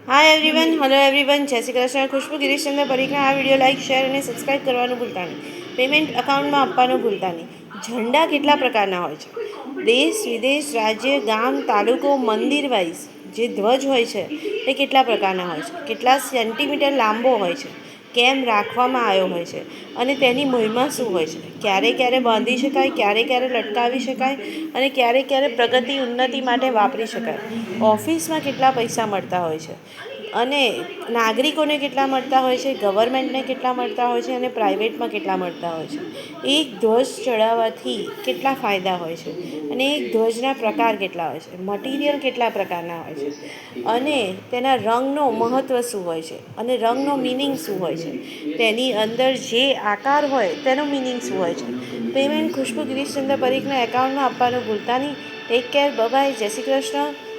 Hi everyone, hello everyone, જય શ્રી કૃષ્ણ. ખુશ્બુ ગિરીશચંદ્ર પરીખના આ video like, share અને સબસ્ક્રાઈબ કરવાનું ભૂલતા નહીં. પેમેન્ટ અકાઉન્ટમાં આપવાનું ભૂલતા નહીં. ઝંડા કેટલા પ્રકારના હોય છે? દેશ, વિદેશ, રાજ્ય, ગામ, તાલુકો, મંદિર વાઇઝ જે ધ્વજ હોય છે તે કેટલા પ્રકારના હોય છે? કેટલા સેન્ટીમીટર લાંબો હોય છે? કેમ રાખવામાં આવ્યો હોય છે? અને તેની મહિમા શું હોય છે? ક્યારે ક્યારે બાંધી શકાય, ક્યારે ક્યારે લટકાવી શકાય અને ક્યારે ક્યારે પ્રગતિ ઉન્નતિ માટે વાપરી શકાય? ઓફિસમાં કેટલા પૈસા મળતા હોય છે અને નાગરિકોને કેટલા મળતા હોય છે, ગવર્મેન્ટને કેટલા મળતા હોય છે અને પ્રાઇવેટમાં કેટલા મળતા હોય છે? એક ધ્વજ ચડાવવાથી કેટલા ફાયદા હોય છે અને એક ધ્વજના પ્રકાર કેટલા હોય છે? મટિરિયલ કેટલા પ્રકારના હોય છે અને તેના રંગનો મહત્ત્વ શું હોય છે અને રંગનો મિનિંગ શું હોય છે? તેની અંદર જે આકાર હોય તેનો મિનિંગ શું હોય છે? પેમેન્ટ ખુશ્બુ ગિરીશચંદ્ર પરીખના એકાઉન્ટમાં આપવાનું ભૂલતા નહીં. ટેક કેર, બાય, જય શ્રી કૃષ્ણ.